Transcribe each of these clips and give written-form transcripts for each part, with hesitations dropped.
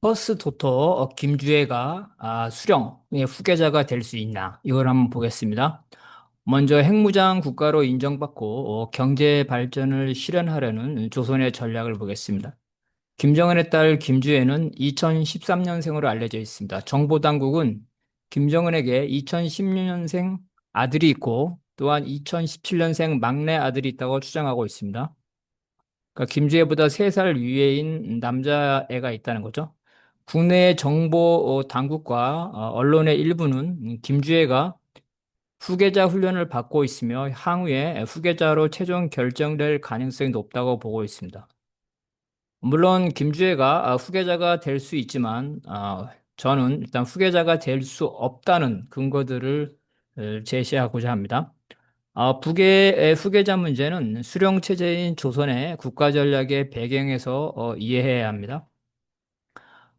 퍼스토터 김주애가 수령의 후계자가 될 수 있나? 이걸 한번 보겠습니다. 먼저 핵무장 국가로 인정받고 경제 발전을 실현하려는 조선의 전략을 보겠습니다. 김정은의 딸 김주애는 2013년생으로 알려져 있습니다. 정보당국은 김정은에게 2016년생 아들이 있고 또한 2017년생 막내 아들이 있다고 추정하고 있습니다. 그러니까 김주애보다 3살 위에인 남자애가 있다는 거죠. 국내 정보 당국과 언론의 일부는 김주애가 후계자 훈련을 받고 있으며 향후에 후계자로 최종 결정될 가능성이 높다고 보고 있습니다. 물론 김주애가 후계자가 될 수 있지만 저는 일단 후계자가 될 수 없다는 근거들을 제시하고자 합니다. 북의 후계자 문제는 수령 체제인 조선의 국가 전략의 배경에서 이해해야 합니다.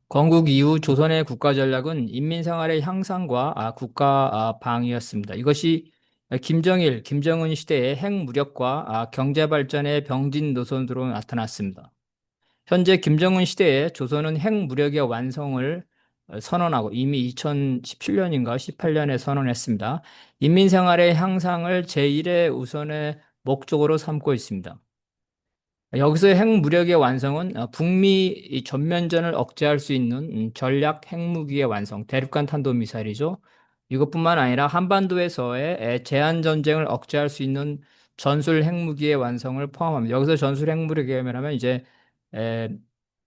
건국 이후 조선의 국가 전략은 인민 생활의 향상과 국가 방위였습니다. 이것이 김정일, 김정은 시대의 핵무력과 경제 발전의 병진 노선으로 나타났습니다. 현재 김정은 시대에 조선은 핵무력의 완성을 선언하고 이미 2017년인가 18년에 선언했습니다. 인민 생활의 향상을 제1의 우선의 목적으로 삼고 있습니다. 여기서 핵무력의 완성은 북미 전면전을 억제할 수 있는 전략 핵무기의 완성, 대륙간 탄도미사일이죠. 이것뿐만 아니라 한반도에서의 제한 전쟁을 억제할 수 있는 전술 핵무기의 완성을 포함합니다. 여기서 전술 핵무기라면 이제 에,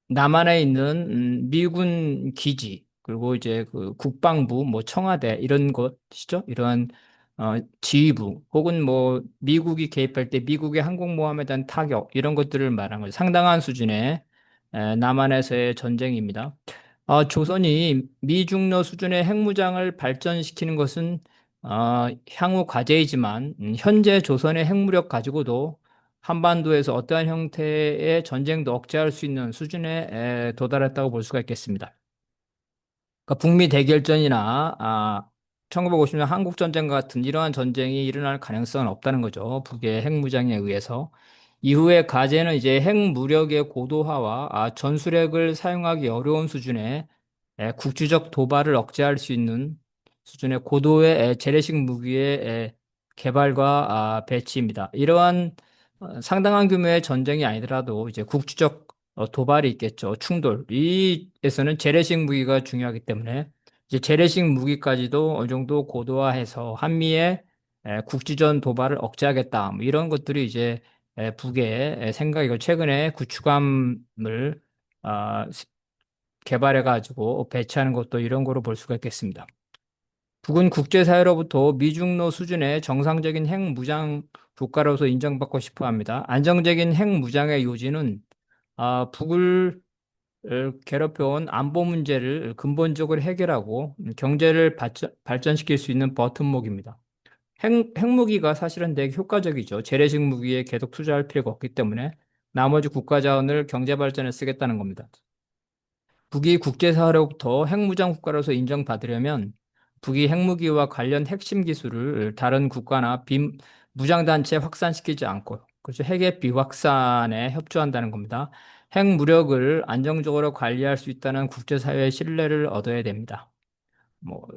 남한에 있는 미군 기지 그리고 이제 그 국방부 뭐 청와대 이런 것이죠. 이러한 지휘부 혹은 뭐 미국이 개입할 때 미국의 항공모함에 대한 타격 이런 것들을 말한 거죠. 상당한 수준의 남한에서의 전쟁입니다. 조선이 미중러 수준의 핵무장을 발전시키는 것은 향후 과제이지만 현재 조선의 핵무력 가지고도 한반도에서 어떠한 형태의 전쟁도 억제할 수 있는 수준에 도달했다고 볼 수가 있겠습니다. 그러니까 북미 대결전이나 1950년 한국전쟁 같은 이러한 전쟁이 일어날 가능성은 없다는 거죠. 북의 핵무장에 의해서. 이후에 과제는 이제 핵무력의 고도화와 전술핵을 사용하기 어려운 수준의 국지적 도발을 억제할 수 있는 수준의 고도의 재래식 무기의 개발과 배치입니다. 이러한 상당한 규모의 전쟁이 아니더라도 이제 국지적 도발이 있겠죠. 충돌. 이에서는 재래식 무기가 중요하기 때문에 이제 재래식 무기까지도 어느 정도 고도화해서 한미의 국지전 도발을 억제하겠다. 뭐 이런 것들이 이제 북의 생각이고 최근에 구축함을 아, 개발해가지고 배치하는 것도 이런 거로 볼 수가 있겠습니다. 북은 국제사회로부터 미중로 수준의 정상적인 핵무장 국가로서 인정받고 싶어 합니다. 안정적인 핵무장의 요지는 북을 괴롭혀온 안보 문제를 근본적으로 해결하고 경제를 발전시킬 수 있는 버튼목입니다. 핵무기가 사실은 되게 효과적이죠. 재래식 무기에 계속 투자할 필요가 없기 때문에 나머지 국가 자원을 경제 발전에 쓰겠다는 겁니다. 북이 국제사회로부터 핵무장 국가로서 인정받으려면 북이 핵무기와 관련 핵심 기술을 다른 국가나 무장단체에 확산시키지 않고, 그렇죠. 핵의 비확산에 협조한다는 겁니다. 핵무력을 안정적으로 관리할 수 있다는 국제사회의 신뢰를 얻어야 됩니다. 뭐,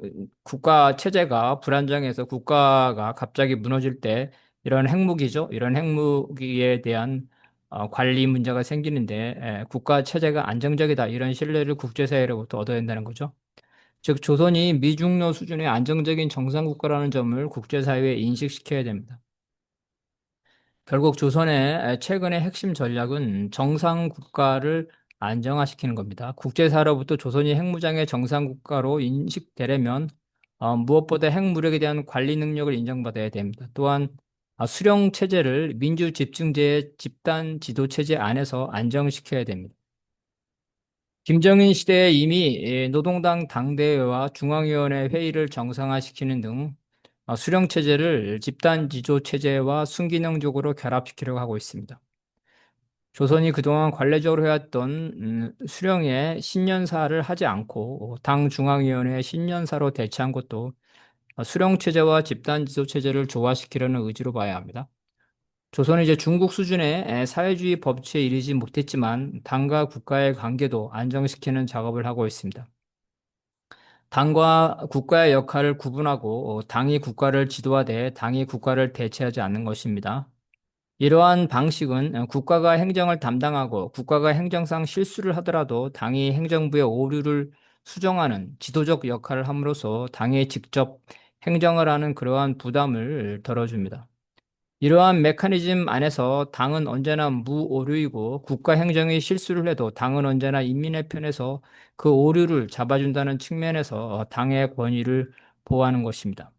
국가 체제가 불안정해서 국가가 갑자기 무너질 때 이런 핵무기죠. 이런 핵무기에 대한 관리 문제가 생기는데 국가 체제가 안정적이다. 이런 신뢰를 국제사회로부터 얻어야 된다는 거죠. 즉, 조선이 미중로 수준의 안정적인 정상국가라는 점을 국제사회에 인식시켜야 됩니다. 결국 조선의 최근의 핵심 전략은 정상국가를 안정화시키는 겁니다. 국제사로부터 조선이 핵무장의 정상국가로 인식되려면 무엇보다 핵무력에 대한 관리 능력을 인정받아야 됩니다. 또한 수령 체제를 민주집중제의 집단 지도체제 안에서 안정시켜야 됩니다. 김정인 시대에 이미 노동당 당대회와 중앙위원회 회의를 정상화시키는 등 수령 체제를 집단 지도 체제와 순기능적으로 결합시키려고 하고 있습니다. 조선이 그동안 관례적으로 해왔던 수령의 신년사를 하지 않고 당 중앙위원회 신년사로 대체한 것도 수령 체제와 집단 지도 체제를 조화시키려는 의지로 봐야 합니다. 조선은 이제 중국 수준의 사회주의 법치에 이르지 못했지만 당과 국가의 관계도 안정시키는 작업을 하고 있습니다. 당과 국가의 역할을 구분하고 당이 국가를 지도하되 당이 국가를 대체하지 않는 것입니다. 이러한 방식은 국가가 행정을 담당하고 국가가 행정상 실수를 하더라도 당이 행정부의 오류를 수정하는 지도적 역할을 함으로써 당에 직접 행정을 하는 그러한 부담을 덜어줍니다. 이러한 메커니즘 안에서 당은 언제나 무오류이고 국가 행정이 실수를 해도 당은 언제나 인민의 편에서 그 오류를 잡아준다는 측면에서 당의 권위를 보호하는 것입니다.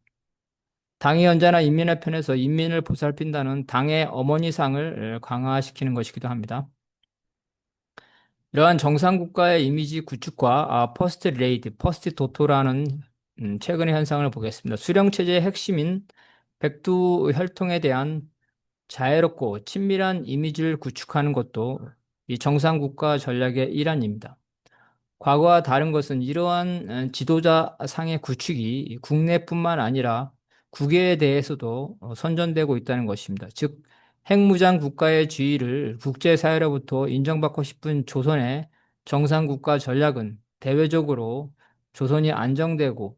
당이 언제나 인민의 편에서 인민을 보살핀다는 당의 어머니상을 강화시키는 것이기도 합니다. 이러한 정상국가의 이미지 구축과 퍼스트 레이드, 퍼스트 도토라는 최근의 현상을 보겠습니다. 수령체제의 핵심인 백두 혈통에 대한 자애롭고 친밀한 이미지를 구축하는 것도 이 정상국가 전략의 일환입니다. 과거와 다른 것은 이러한 지도자 상의 구축이 국내뿐만 아니라 국외에 대해서도 선전되고 있다는 것입니다. 즉, 핵무장 국가의 지위를 국제사회로부터 인정받고 싶은 조선의 정상국가 전략은 대외적으로 조선이 안정되고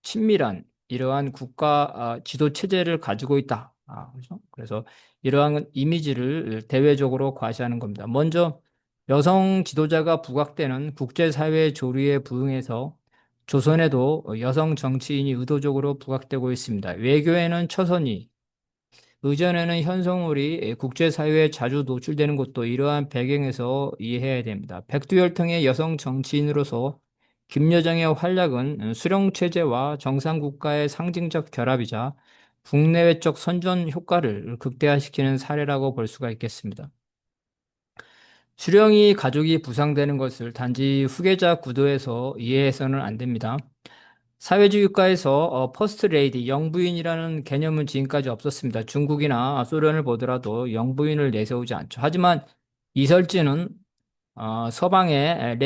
친밀한 이러한 국가 지도 체제를 가지고 있다. 그렇죠? 그래서 이러한 이미지를 대외적으로 과시하는 겁니다. 먼저 여성 지도자가 부각되는 국제사회 조류에 부응해서 조선에도 여성 정치인이 의도적으로 부각되고 있습니다. 외교에는 처선이, 의전에는 현성월이 국제사회에 자주 노출되는 것도 이러한 배경에서 이해해야 됩니다. 백두혈통의 여성 정치인으로서 김여정의 활약은 수령체제와 정상국가의 상징적 결합이자 국내외적 선전 효과를 극대화시키는 사례라고 볼 수가 있겠습니다. 수령이 가족이 부상되는 것을 단지 후계자 구도에서 이해해서는 안 됩니다. 사회주의 국가에서 퍼스트 레이디, 영부인이라는 개념은 지금까지 없었습니다. 중국이나 소련을 보더라도 영부인을 내세우지 않죠. 하지만 이설지는 서방의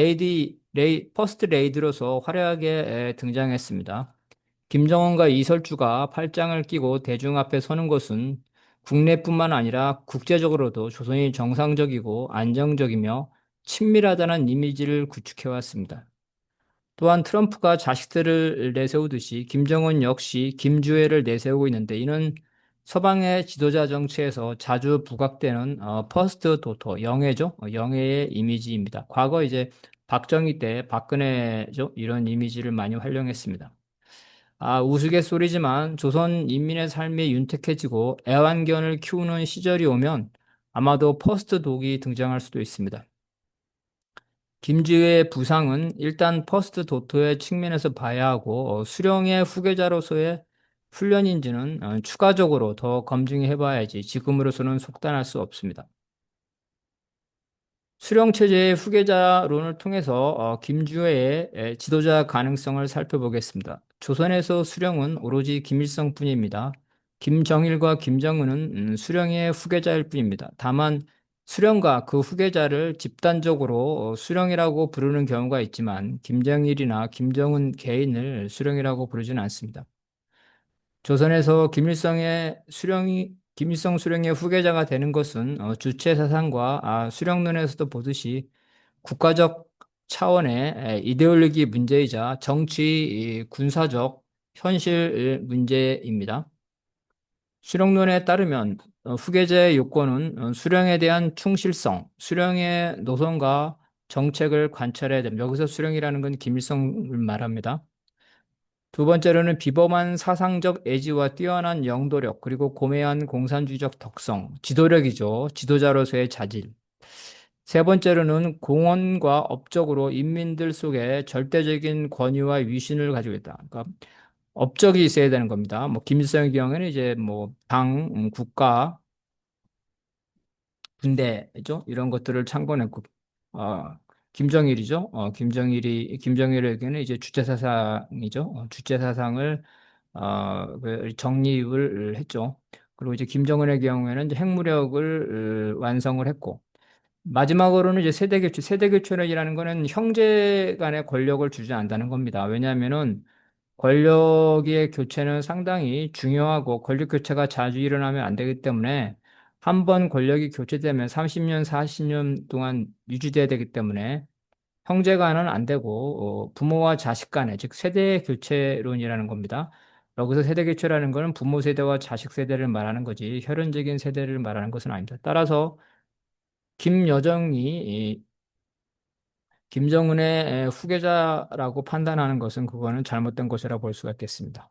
퍼스트 레이디로서 화려하게 등장했습니다. 김정은과 이설주가 팔짱을 끼고 대중 앞에 서는 것은 국내뿐만 아니라 국제적으로도 조선이 정상적이고 안정적이며 친밀하다는 이미지를 구축해왔습니다. 또한 트럼프가 자식들을 내세우듯이 김정은 역시 김주애를 내세우고 있는데 이는 서방의 지도자 정치에서 자주 부각되는 퍼스트 도터, 영예죠. 영예의 이미지입니다. 과거 이제 박정희 때 박근혜죠. 이런 이미지를 많이 활용했습니다. 우스갯소리지만 조선 인민의 삶이 윤택해지고 애완견을 키우는 시절이 오면 아마도 퍼스트 독이 등장할 수도 있습니다. 김지우의 부상은 일단 퍼스트 도토의 측면에서 봐야 하고 수령의 후계자로서의 훈련인지는 추가적으로 더 검증해 봐야지 지금으로서는 속단할 수 없습니다. 수령체제의 후계자론을 통해서 김주애의 지도자 가능성을 살펴보겠습니다. 조선에서 수령은 오로지 김일성뿐입니다. 김정일과 김정은은 수령의 후계자일 뿐입니다. 다만 수령과 그 후계자를 집단적으로 수령이라고 부르는 경우가 있지만 김정일이나 김정은 개인을 수령이라고 부르지는 않습니다. 조선에서 김일성 수령의 후계자가 되는 것은 주체 사상과 수령론에서도 보듯이 국가적 차원의 이데올로기 문제이자 정치, 군사적 현실 문제입니다. 수령론에 따르면 후계자의 요건은 수령에 대한 충실성, 수령의 노선과 정책을 관찰해야 됩니다. 여기서 수령이라는 건 김일성을 말합니다. 두 번째로는 비범한 사상적 애지와 뛰어난 영도력, 그리고 고매한 공산주의적 덕성, 지도력이죠. 지도자로서의 자질. 세 번째로는 공헌과 업적으로 인민들 속에 절대적인 권위와 위신을 가지고 있다. 그러니까 업적이 있어야 되는 겁니다. 뭐 김일성의 경우에는 이제 뭐 당, 국가, 군대죠. 이런 것들을 창건했고, 어, 김정일이죠. 김정일에게는 이제 주체 사상이죠. 주체 사상을 그 정립을 했죠. 그리고 이제 김정은의 경우에는 이제 핵무력을 완성을 했고, 마지막으로는 이제 세대 교체. 세대 교체라는 거는 형제 간의 권력을 주지 않는다는 겁니다. 왜냐하면은 권력의 교체는 상당히 중요하고 권력 교체가 자주 일어나면 안 되기 때문에 한 번 권력이 교체되면 30년, 40년 동안 유지돼야 되기 때문에 형제 간은 안 되고 부모와 자식 간에 즉 세대 교체론이라는 겁니다. 여기서 세대 교체라는 것은 부모 세대와 자식 세대를 말하는 거지 혈연적인 세대를 말하는 것은 아닙니다. 따라서 김여정이 김정은의 후계자라고 판단하는 것은 그거는 잘못된 것이라고 볼 수가 있겠습니다.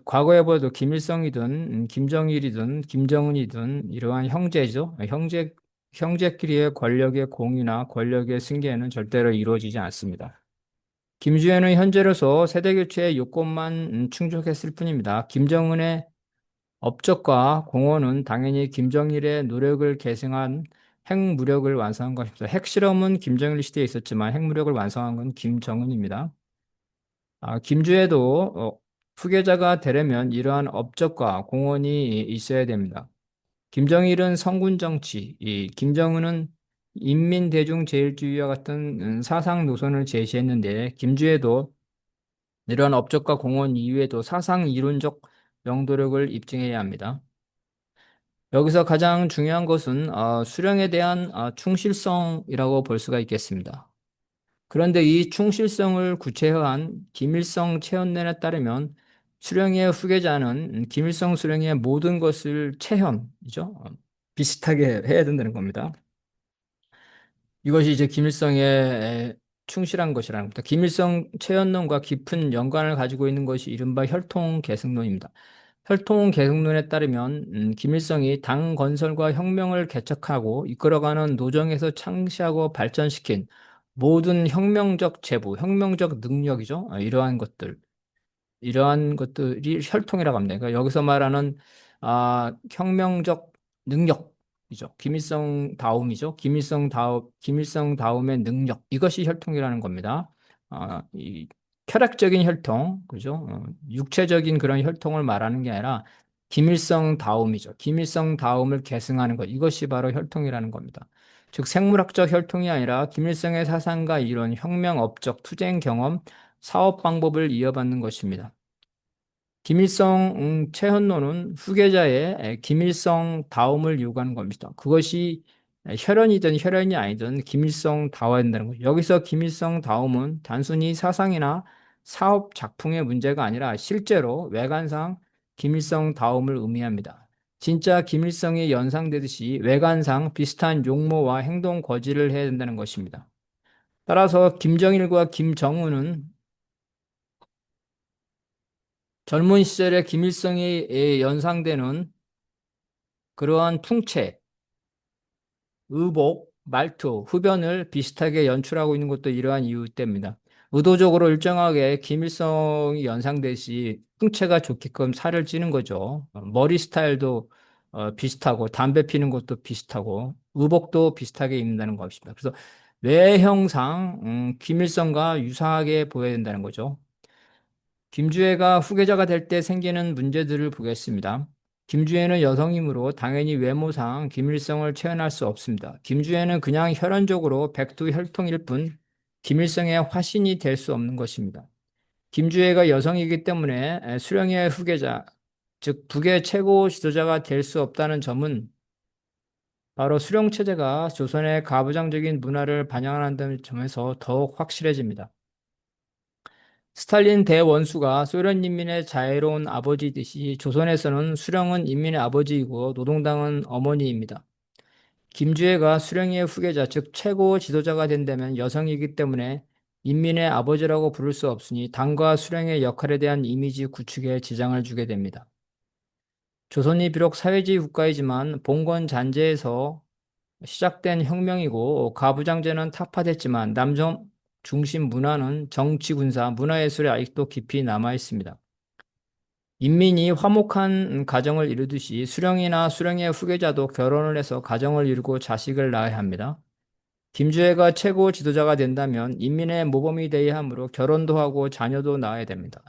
과거에 보도 김일성이든 김정일이든 김정은이든 이러한 형제죠. 형제끼리의 권력의 공유나 권력의 승계는 절대로 이루어지지 않습니다. 김주현은 현재로서 세대교체의 요건만 충족했을 뿐입니다. 김정은의 업적과 공헌은 당연히 김정일의 노력을 계승한 핵무력을 완성한 것입니다. 핵실험은 김정일 시대에 있었지만 핵무력을 완성한 건 김정은입니다. 김주애도 후계자가 되려면 이러한 업적과 공헌이 있어야 됩니다. 김정일은 성군 정치, 이 김정은은 인민대중제일주의와 같은 사상 노선을 제시했는데 김주애도 이러한 업적과 공헌 이외에도 사상 이론적 영도력을 입증해야 합니다. 여기서 가장 중요한 것은 수령에 대한 충실성이라고 볼 수가 있겠습니다. 그런데 이 충실성을 구체화한 김일성 체현론에 따르면 수령의 후계자는 김일성 수령의 모든 것을 체현이죠. 비슷하게 해야 된다는 겁니다. 이것이 이제 김일성의 충실한 것이라는 겁니다. 김일성 체현론과 깊은 연관을 가지고 있는 것이 이른바 혈통 계승론입니다. 혈통 계승론에 따르면 김일성이 당 건설과 혁명을 개척하고 이끌어가는 노정에서 창시하고 발전시킨 모든 혁명적 제부, 혁명적 능력이죠. 이러한 것들이 혈통이라고 합니다. 그러니까 여기서 말하는 혁명적 능력이죠. 김일성 다움의 능력. 이것이 혈통이라는 겁니다. 이 철학적인 혈통, 그죠? 육체적인 그런 혈통을 말하는 게 아니라 김일성 다움이죠. 김일성 다움을 계승하는 것. 이것이 바로 혈통이라는 겁니다. 즉 생물학적 혈통이 아니라 김일성의 사상과 이론, 혁명 업적, 투쟁 경험, 사업 방법을 이어받는 것입니다. 김일성 체현론은 후계자의 김일성 다움을 요구하는 겁니다. 그것이 혈연이든 혈연이 아니든 김일성 다워야 된다는 거죠. 여기서 김일성 다움은 단순히 사상이나 사업 작품의 문제가 아니라 실제로 외관상 김일성 다움을 의미합니다. 진짜 김일성이 연상되듯이 외관상 비슷한 용모와 행동 거지를 해야 된다는 것입니다. 따라서 김정일과 김정은은 젊은 시절에 김일성이 연상되는 그러한 풍채, 의복, 말투, 흡연을 비슷하게 연출하고 있는 것도 이러한 이유 때문입니다. 의도적으로 일정하게 김일성이 연상되시 풍채가 좋게끔 살을 찌는 거죠. 머리 스타일도 비슷하고 담배 피는 것도 비슷하고 의복도 비슷하게 입는다는 것입니다. 그래서 외형상 김일성과 유사하게 보여야 된다는 거죠. 김주애가 후계자가 될 때 생기는 문제들을 보겠습니다. 김주애는 여성이므로 당연히 외모상 김일성을 체현할 수 없습니다. 김주애는 그냥 혈연적으로 백두혈통일 뿐 김일성의 화신이 될 수 없는 것입니다. 김주애가 여성이기 때문에 수령의 후계자, 즉 북의 최고 지도자가 될 수 없다는 점은 바로 수령 체제가 조선의 가부장적인 문화를 반영한다는 점에서 더욱 확실해집니다. 스탈린 대원수가 소련 인민의 자애로운 아버지이듯이 조선에서는 수령은 인민의 아버지이고 노동당은 어머니입니다. 김주애가 수령의 후계자, 즉 최고 지도자가 된다면 여성이기 때문에 인민의 아버지라고 부를 수 없으니 당과 수령의 역할에 대한 이미지 구축에 지장을 주게 됩니다. 조선이 비록 사회주의 국가이지만 봉건 잔재에서 시작된 혁명이고 가부장제는 타파됐지만 남성 중심 문화는 정치, 군사, 문화예술에 아직도 깊이 남아 있습니다. 인민이 화목한 가정을 이루듯이 수령이나 수령의 후계자도 결혼을 해서 가정을 이루고 자식을 낳아야 합니다. 김주애가 최고 지도자가 된다면 인민의 모범이 되어야 하므로 결혼도 하고 자녀도 낳아야 됩니다.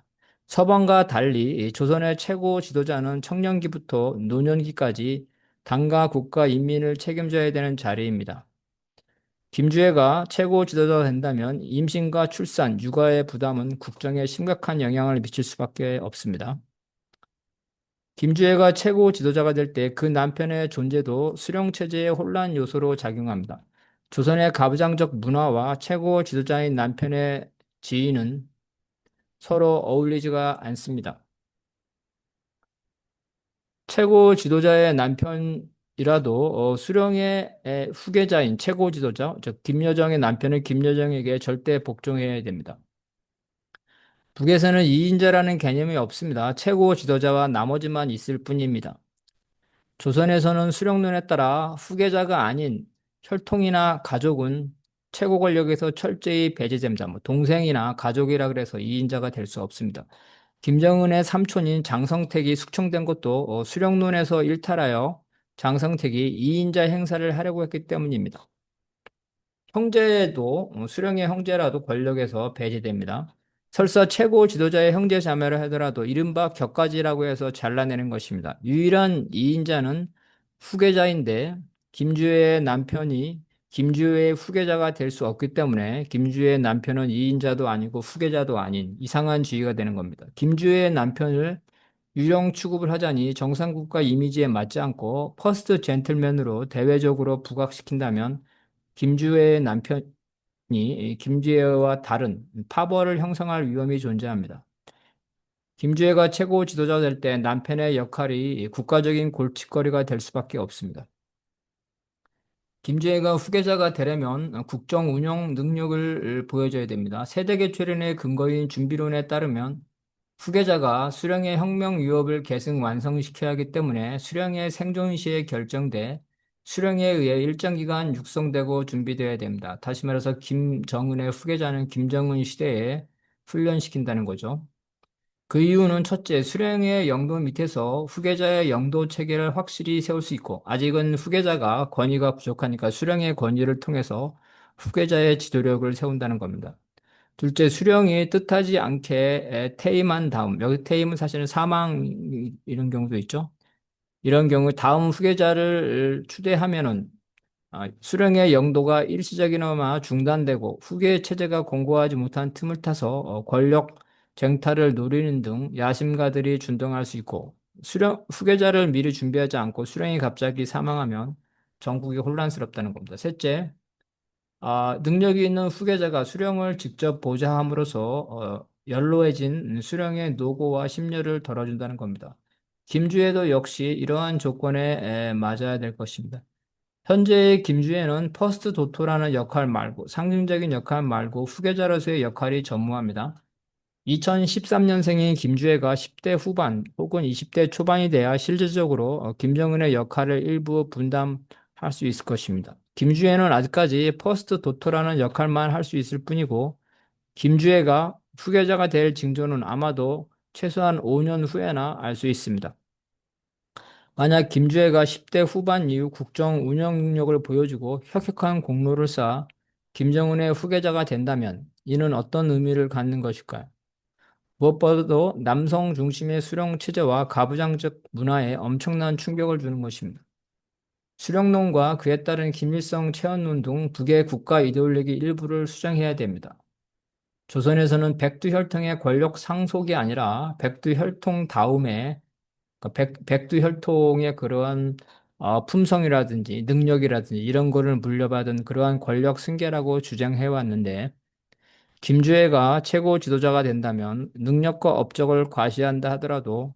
서방과 달리 조선의 최고 지도자는 청년기부터 노년기까지 당과 국가 인민을 책임져야 되는 자리입니다. 김주애가 최고 지도자가 된다면 임신과 출산, 육아의 부담은 국정에 심각한 영향을 미칠 수밖에 없습니다. 김주애가 최고 지도자가 될 때 그 남편의 존재도 수령 체제의 혼란 요소로 작용합니다. 조선의 가부장적 문화와 최고 지도자인 남편의 지위는 서로 어울리지가 않습니다. 최고 지도자의 남편이라도 수령의 후계자인 최고 지도자, 즉 김여정의 남편은 김여정에게 절대 복종해야 됩니다. 북에서는 이인자라는 개념이 없습니다. 최고 지도자와 나머지만 있을 뿐입니다. 조선에서는 수령론에 따라 후계자가 아닌 혈통이나 가족은 최고 권력에서 철저히 배제됩니다. 뭐 동생이나 가족이라 그래서 이인자가 될 수 없습니다. 김정은의 삼촌인 장성택이 숙청된 것도 수령론에서 일탈하여 장성택이 이인자 행사를 하려고 했기 때문입니다. 형제도 수령의 형제라도 권력에서 배제됩니다. 설사 최고 지도자의 형제 자매를 하더라도 이른바 격가지라고 해서 잘라내는 것입니다. 유일한 이인자는 후계자인데 김주애의 남편이 김주애의 후계자가 될 수 없기 때문에 김주애의 남편은 이인자도 아니고 후계자도 아닌 이상한 지위가 되는 겁니다. 김주애의 남편을 유령 취급을 하자니 정상국가 이미지에 맞지 않고 퍼스트 젠틀맨으로 대외적으로 부각시킨다면 김주애의 남편이 김주애와 다른 파벌을 형성할 위험이 존재합니다. 김주애가 최고 지도자 될 때 남편의 역할이 국가적인 골칫거리가 될 수밖에 없습니다. 김주애가 후계자가 되려면 국정 운영 능력을 보여줘야 됩니다. 세대 교체론의 근거인 준비론에 따르면 후계자가 수령의 혁명 유업을 계승 완성시켜야 하기 때문에 수령의 생존 시에 결정돼 수령에 의해 일정 기간 육성되고 준비되어야 됩니다. 다시 말해서 김정은의 후계자는 김정은 시대에 훈련시킨다는 거죠. 그 이유는 첫째, 수령의 영도 밑에서 후계자의 영도 체계를 확실히 세울 수 있고, 아직은 후계자가 권위가 부족하니까 수령의 권위를 통해서 후계자의 지도력을 세운다는 겁니다. 둘째, 수령이 뜻하지 않게 퇴임한 다음, 여기 퇴임은 사실은 사망 이런 경우도 있죠. 이런 경우 다음 후계자를 추대하면은 수령의 영도가 일시적이나마 중단되고 후계 체제가 공고하지 못한 틈을 타서 권력 쟁탈을 노리는 등 야심가들이 준동할 수 있고 수령 후계자를 미리 준비하지 않고 수령이 갑자기 사망하면 전국이 혼란스럽다는 겁니다. 셋째, 능력이 있는 후계자가 수령을 직접 보좌함으로써 연로해진 수령의 노고와 심려를 덜어준다는 겁니다. 김주애도 역시 이러한 조건에 맞아야 될 것입니다. 현재의 김주애는 퍼스트 도토라는 역할 말고 상징적인 역할 말고 후계자로서의 역할이 전무합니다. 2013년생인 김주애가 10대 후반 혹은 20대 초반이 돼야 실질적으로 김정은의 역할을 일부 분담할 수 있을 것입니다. 김주애는 아직까지 퍼스트 도토라는 역할만 할 수 있을 뿐이고 김주애가 후계자가 될 징조는 아마도 최소한 5년 후에나 알 수 있습니다. 만약 김주애가 10대 후반 이후 국정 운영 능력을 보여주고 혁혁한 공로를 쌓아 김정은의 후계자가 된다면 이는 어떤 의미를 갖는 것일까요? 무엇보다도 남성 중심의 수령 체제와 가부장적 문화에 엄청난 충격을 주는 것입니다. 수령론과 그에 따른 김일성 체언론 등 북의 국가 이데올로기 일부를 수정해야 됩니다. 조선에서는 백두혈통의 권력 상속이 아니라 백두혈통 다음에 백두혈통의 그러한 품성이라든지 능력이라든지 이런 거를 물려받은 그러한 권력 승계라고 주장해 왔는데 김주애가 최고 지도자가 된다면 능력과 업적을 과시한다 하더라도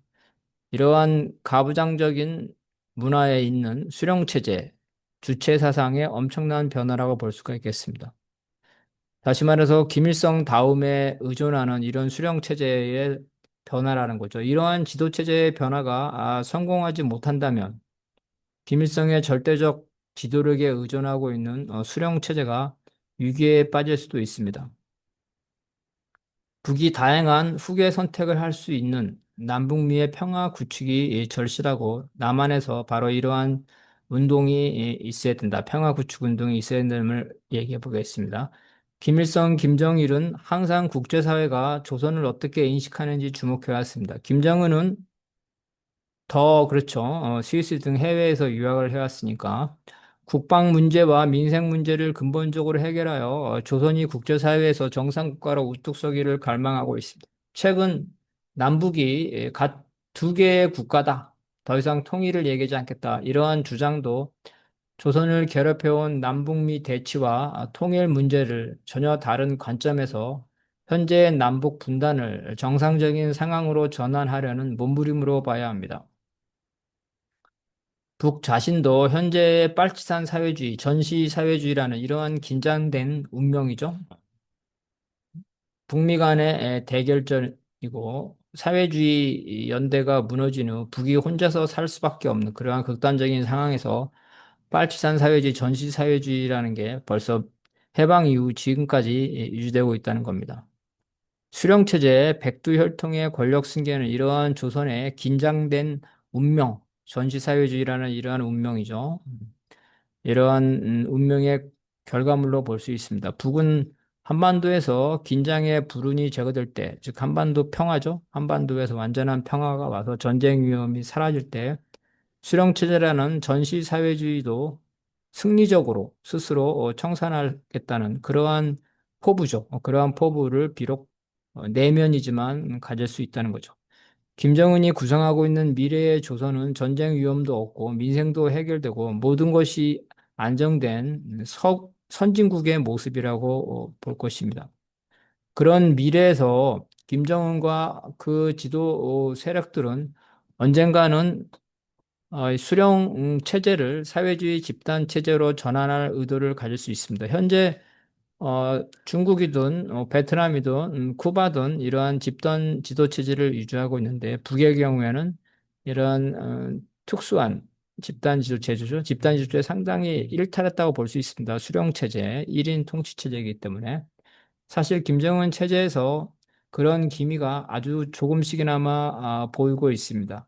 이러한 가부장적인 문화에 있는 수령체제, 주체 사상의 엄청난 변화라고 볼 수가 있겠습니다. 다시 말해서 김일성 다음에 의존하는 이런 수령체제의 변화라는 거죠. 이러한 지도체제의 변화가 성공하지 못한다면 김일성의 절대적 지도력에 의존하고 있는 수령체제가 위기에 빠질 수도 있습니다. 북이 다양한 후계 선택을 할 수 있는 남북미의 평화 구축이 절실하고 남한에서 바로 이러한 운동이 있어야 된다. 평화 구축 운동이 있어야 된다를 얘기해 보겠습니다. 김일성, 김정일은 항상 국제사회가 조선을 어떻게 인식하는지 주목해 왔습니다. 김정은은 더 그렇죠. 스위스 등 해외에서 유학을 해왔으니까 국방 문제와 민생 문제를 근본적으로 해결하여 조선이 국제사회에서 정상국가로 우뚝 서기를 갈망하고 있습니다. 최근 남북이 각 두 개의 국가다. 더 이상 통일을 얘기하지 않겠다. 이러한 주장도 조선을 괴롭혀온 남북미 대치와 통일 문제를 전혀 다른 관점에서 현재의 남북 분단을 정상적인 상황으로 전환하려는 몸부림으로 봐야 합니다. 북 자신도 현재의 빨치산 사회주의, 전시 사회주의라는 이러한 긴장된 운명이죠. 북미 간의 대결전이고 사회주의 연대가 무너진 후 북이 혼자서 살 수밖에 없는 그러한 극단적인 상황에서 빨치산 사회주의, 전시 사회주의라는 게 벌써 해방 이후 지금까지 유지되고 있다는 겁니다. 수령체제, 백두혈통의 권력 승계는 이러한 조선의 긴장된 운명, 전시사회주의라는 이러한 운명이죠. 이러한 운명의 결과물로 볼 수 있습니다. 북은 한반도에서 긴장의 불운이 제거될 때, 즉 한반도 평화죠. 한반도에서 완전한 평화가 와서 전쟁 위험이 사라질 때 수령체제라는 전시사회주의도 승리적으로 스스로 청산하겠다는 그러한 포부죠. 그러한 포부를 비록 내면이지만 가질 수 있다는 거죠. 김정은이 구상하고 있는 미래의 조선은 전쟁 위험도 없고 민생도 해결되고 모든 것이 안정된 선진국의 모습이라고 볼 것입니다. 그런 미래에서 김정은과 그 지도 세력들은 언젠가는 수령 체제를 사회주의 집단 체제로 전환할 의도를 가질 수 있습니다. 현재 중국이든 베트남이든 쿠바든 이러한 집단 지도 체제를 유지하고 있는데 북의 경우에는 이러한 특수한 집단 지도 체제죠. 집단 지도 체제 상당히 일탈했다고 볼 수 있습니다. 수령 체제, 1인 통치 체제이기 때문에 사실 김정은 체제에서 그런 기미가 아주 조금씩이나마 보이고 있습니다.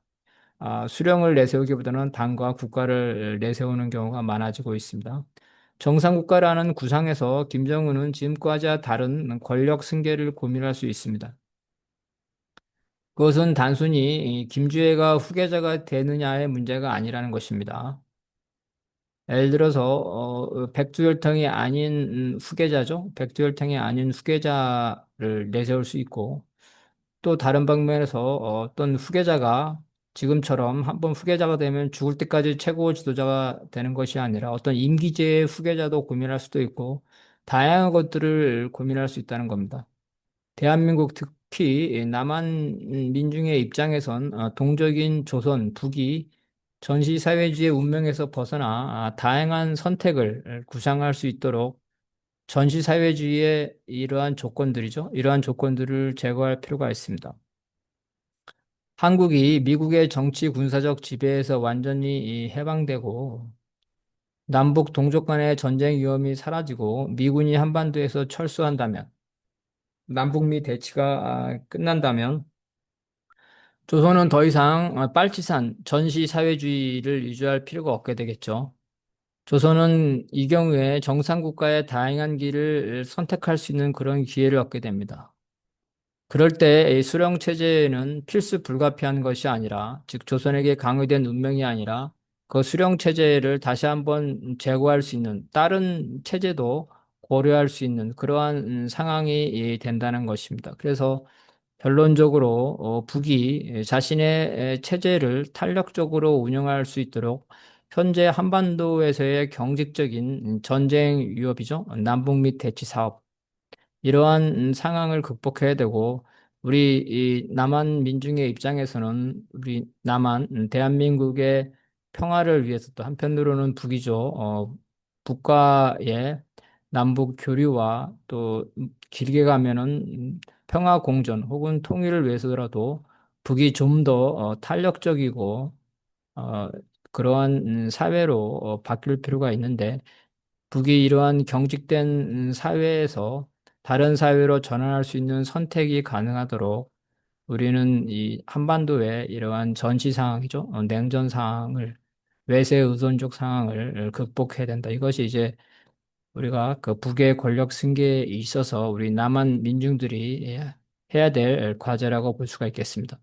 수령을 내세우기보다는 당과 국가를 내세우는 경우가 많아지고 있습니다. 정상국가라는 구상에서 김정은은 지금과는 다른 권력 승계를 고민할 수 있습니다. 그것은 단순히 김주애가 후계자가 되느냐의 문제가 아니라는 것입니다. 예를 들어서 백두혈통이 아닌 후계자죠. 백두혈통이 아닌 후계자를 내세울 수 있고 또 다른 방면에서 어떤 후계자가 지금처럼 한번 후계자가 되면 죽을 때까지 최고 지도자가 되는 것이 아니라 어떤 임기제의 후계자도 고민할 수도 있고 다양한 것들을 고민할 수 있다는 겁니다. 대한민국 특히 남한 민중의 입장에선 동적인 조선, 북이 전시사회주의 운명에서 벗어나 다양한 선택을 구상할 수 있도록 전시사회주의의 이러한 조건들이죠. 이러한 조건들을 제거할 필요가 있습니다. 한국이 미국의 정치 군사적 지배에서 완전히 해방되고 남북 동족 간의 전쟁 위험이 사라지고 미군이 한반도에서 철수한다면 남북미 대치가 끝난다면 조선은 더 이상 빨치산 전시 사회주의를 유지할 필요가 없게 되겠죠. 조선은 이 경우에 정상국가의 다양한 길을 선택할 수 있는 그런 기회를 얻게 됩니다. 그럴 때 이 수령 체제는 필수 불가피한 것이 아니라, 즉 조선에게 강요된 운명이 아니라 그 수령 체제를 다시 한번 제고할 수 있는 다른 체제도 고려할 수 있는 그러한 상황이 된다는 것입니다. 그래서 결론적으로 북이 자신의 체제를 탄력적으로 운영할 수 있도록 현재 한반도에서의 경직적인 전쟁 위협이죠. 남북 및 대치 사업 이러한 상황을 극복해야 되고 우리 이 남한 민중의 입장에서는 우리 남한 대한민국의 평화를 위해서 또 한편으로는 북이죠. 북과의 남북 교류와 또 길게 가면은 평화 공존 혹은 통일을 위해서라도 북이 좀 더 탄력적이고 어, 그러한 사회로 바뀔 필요가 있는데 북이 이러한 경직된 사회에서 다른 사회로 전환할 수 있는 선택이 가능하도록 우리는 이 한반도의 이러한 전시 상황이죠. 냉전 상황을 외세 의존적 상황을 극복해야 된다. 이것이 이제 우리가 그 북의 권력 승계에 있어서 우리 남한 민중들이 해야 될 과제라고 볼 수가 있겠습니다.